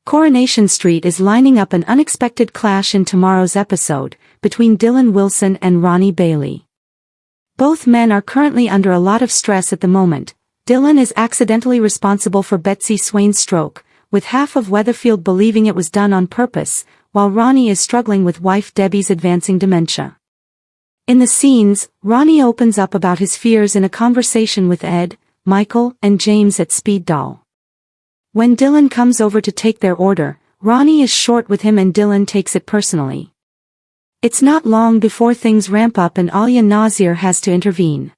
Coronation Street is lining up an unexpected clash in tomorrow's episode, between Dylan Wilson and Ronnie Bailey. Both men are currently under a lot of stress at the moment. Dylan is accidentally responsible for Betsy Swain's stroke, with half of Weatherfield believing it was done on purpose, while Ronnie is struggling with wife Debbie's advancing dementia. In the scenes, Ronnie opens up about his fears in a conversation with Ed, Michael, and James at Speed Doll. When Dylan comes over to take their order, Ronnie is short with him and Dylan takes it personally. It's not long before things ramp up and Alia Nazir has to intervene.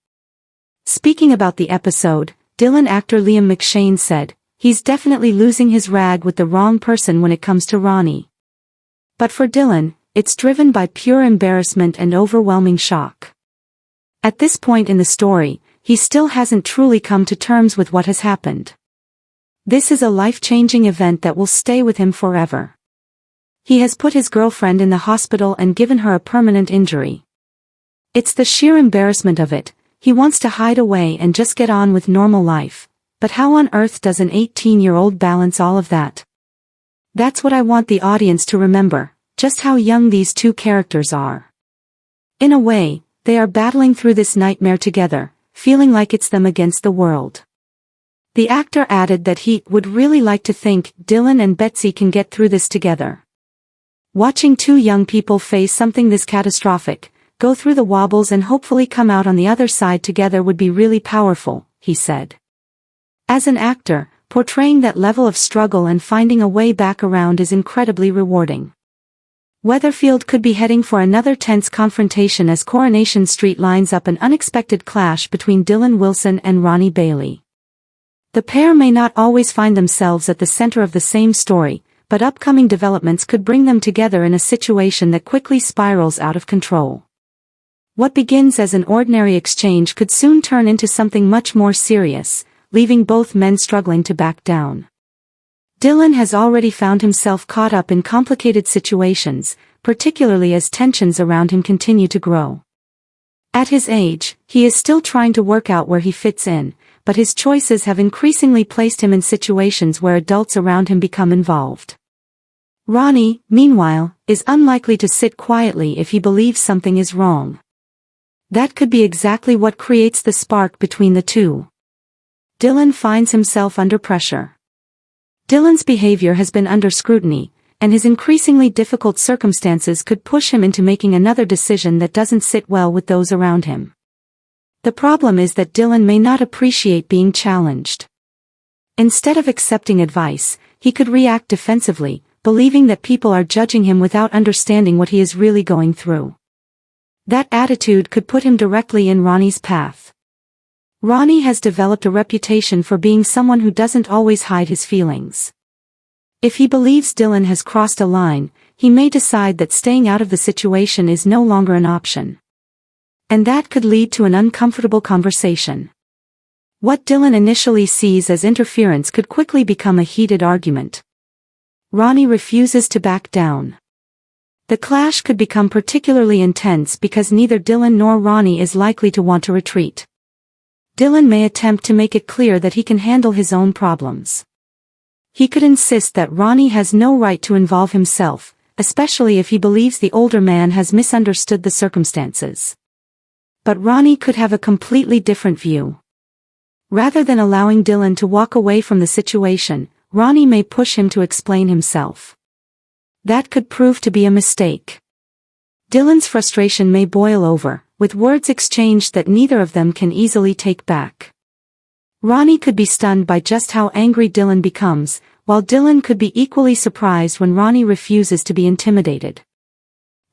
Speaking about the episode, Dylan actor Liam McShane said, "He's definitely losing his rag with the wrong person when it comes to Ronnie." But for Dylan, it's driven by pure embarrassment and overwhelming shock. At this point in the story, he still hasn't truly come to terms with what has happened. This is a life-changing event that will stay with him forever. He has put his girlfriend in the hospital and given her a permanent injury. It's the sheer embarrassment of it. He wants to hide away and just get on with normal life. But how on earth does an 18-year-old balance all of that? That's what I want the audience to remember, just how young these two characters are. In a way, they are battling through this nightmare together, feeling like it's them against the world. The actor added that he would really like to think Dylan and Betsy can get through this together. Watching two young people face something this catastrophic, go through the wobbles and hopefully come out on the other side together would be really powerful, he said. As an actor, portraying that level of struggle and finding a way back around is incredibly rewarding. Weatherfield could be heading for another tense confrontation as Coronation Street lines up an unexpected clash between Dylan Wilson and Ronnie Bailey. The pair may not always find themselves at the center of the same story, but upcoming developments could bring them together in a situation that quickly spirals out of control. What begins as an ordinary exchange could soon turn into something much more serious, leaving both men struggling to back down. Dylan has already found himself caught up in complicated situations, particularly as tensions around him continue to grow. At his age, he is still trying to work out where he fits in, but his choices have increasingly placed him in situations where adults around him become involved. Ronnie, meanwhile, is unlikely to sit quietly if he believes something is wrong. That could be exactly what creates the spark between the two. Dylan finds himself under pressure. Dylan's behavior has been under scrutiny, and his increasingly difficult circumstances could push him into making another decision that doesn't sit well with those around him. The problem is that Dylan may not appreciate being challenged. Instead of accepting advice, he could react defensively, believing that people are judging him without understanding what he is really going through. That attitude could put him directly in Ronnie's path. Ronnie has developed a reputation for being someone who doesn't always hide his feelings. If he believes Dylan has crossed a line, he may decide that staying out of the situation is no longer an option. And that could lead to an uncomfortable conversation. What Dylan initially sees as interference could quickly become a heated argument. Ronnie refuses to back down. The clash could become particularly intense because neither Dylan nor Ronnie is likely to want to retreat. Dylan may attempt to make it clear that he can handle his own problems. He could insist that Ronnie has no right to involve himself, especially if he believes the older man has misunderstood the circumstances. But Ronnie could have a completely different view. Rather than allowing Dylan to walk away from the situation, Ronnie may push him to explain himself. That could prove to be a mistake. Dylan's frustration may boil over, with words exchanged that neither of them can easily take back. Ronnie could be stunned by just how angry Dylan becomes, while Dylan could be equally surprised when Ronnie refuses to be intimidated.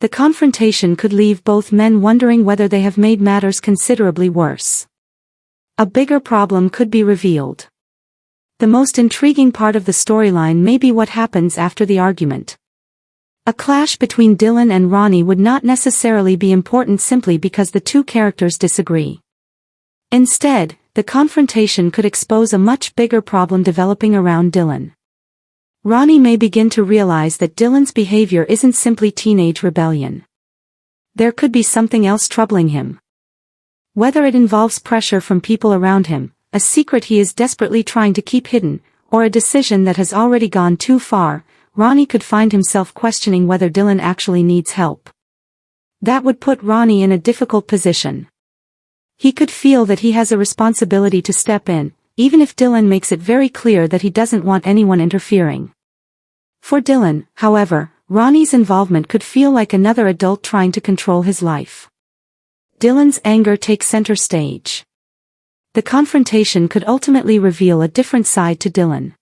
The confrontation could leave both men wondering whether they have made matters considerably worse. A bigger problem could be revealed. The most intriguing part of the storyline may be what happens after the argument. A clash between Dylan and Ronnie would not necessarily be important simply because the two characters disagree. Instead, the confrontation could expose a much bigger problem developing around Dylan. Ronnie may begin to realize that Dylan's behavior isn't simply teenage rebellion. There could be something else troubling him. Whether it involves pressure from people around him, a secret he is desperately trying to keep hidden, or a decision that has already gone too far, Ronnie could find himself questioning whether Dylan actually needs help. That would put Ronnie in a difficult position. He could feel that he has a responsibility to step in, even if Dylan makes it very clear that he doesn't want anyone interfering. For Dylan, however, Ronnie's involvement could feel like another adult trying to control his life. Dylan's anger takes center stage. The confrontation could ultimately reveal a different side to Dylan.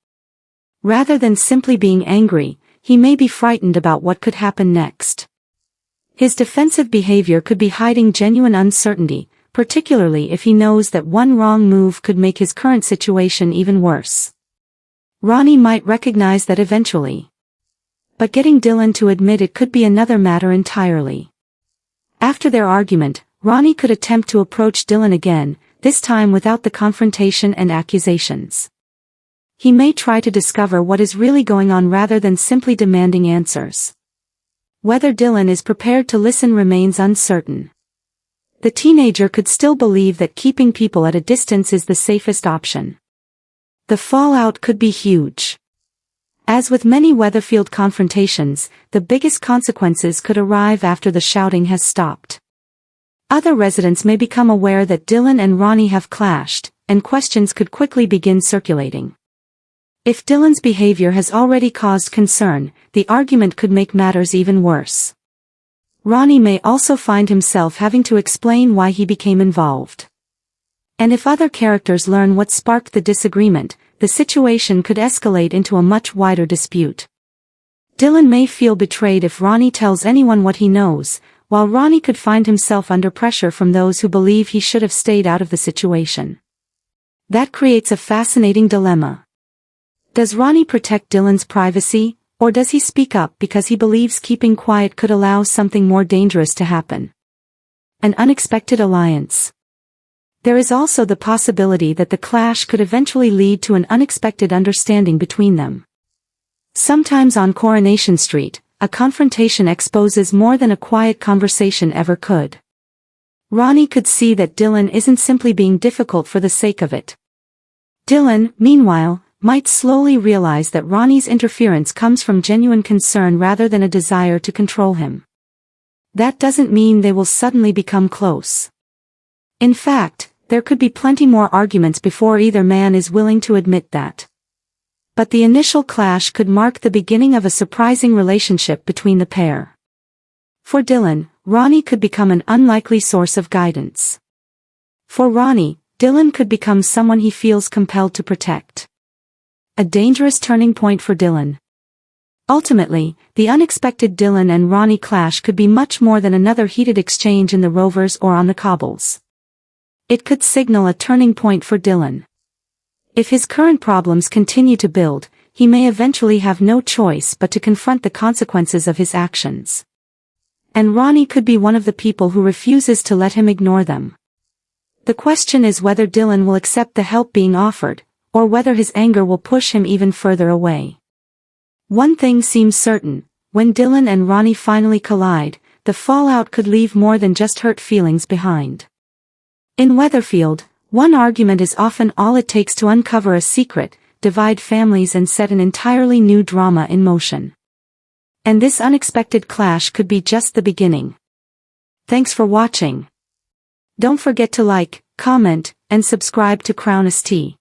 Rather than simply being angry, he may be frightened about what could happen next. His defensive behavior could be hiding genuine uncertainty, particularly if he knows that one wrong move could make his current situation even worse. Ronnie might recognize that eventually. But getting Dylan to admit it could be another matter entirely. After their argument, Ronnie could attempt to approach Dylan again, this time without the confrontation and accusations. He may try to discover what is really going on rather than simply demanding answers. Whether Dylan is prepared to listen remains uncertain. The teenager could still believe that keeping people at a distance is the safest option. The fallout could be huge. As with many Weatherfield confrontations, the biggest consequences could arrive after the shouting has stopped. Other residents may become aware that Dylan and Ronnie have clashed, and questions could quickly begin circulating. If Dylan's behavior has already caused concern, the argument could make matters even worse. Ronnie may also find himself having to explain why he became involved. And if other characters learn what sparked the disagreement, the situation could escalate into a much wider dispute. Dylan may feel betrayed if Ronnie tells anyone what he knows, while Ronnie could find himself under pressure from those who believe he should have stayed out of the situation. That creates a fascinating dilemma. Does Ronnie protect Dylan's privacy, or does he speak up because he believes keeping quiet could allow something more dangerous to happen? An unexpected alliance. There is also the possibility that the clash could eventually lead to an unexpected understanding between them. Sometimes on Coronation Street, a confrontation exposes more than a quiet conversation ever could. Ronnie could see that Dylan isn't simply being difficult for the sake of it. Dylan, meanwhile, might slowly realize that Ronnie's interference comes from genuine concern rather than a desire to control him. That doesn't mean they will suddenly become close. In fact, there could be plenty more arguments before either man is willing to admit that. But the initial clash could mark the beginning of a surprising relationship between the pair. For Dylan, Ronnie could become an unlikely source of guidance. For Ronnie, Dylan could become someone he feels compelled to protect. A dangerous turning point for Dylan. Ultimately, the unexpected Dylan and Ronnie clash could be much more than another heated exchange in the Rovers or on the cobbles. It could signal a turning point for Dylan. If his current problems continue to build, he may eventually have no choice but to confront the consequences of his actions. And Ronnie could be one of the people who refuses to let him ignore them. The question is whether Dylan will accept the help being offered, or whether his anger will push him even further away. One thing seems certain: when Dylan and Ronnie finally collide, the fallout could leave more than just hurt feelings behind. In Weatherfield, one argument is often all it takes to uncover a secret, divide families and set an entirely new drama in motion. And this unexpected clash could be just the beginning. Thanks for watching. Don't forget to like, comment, and subscribe to Coronation.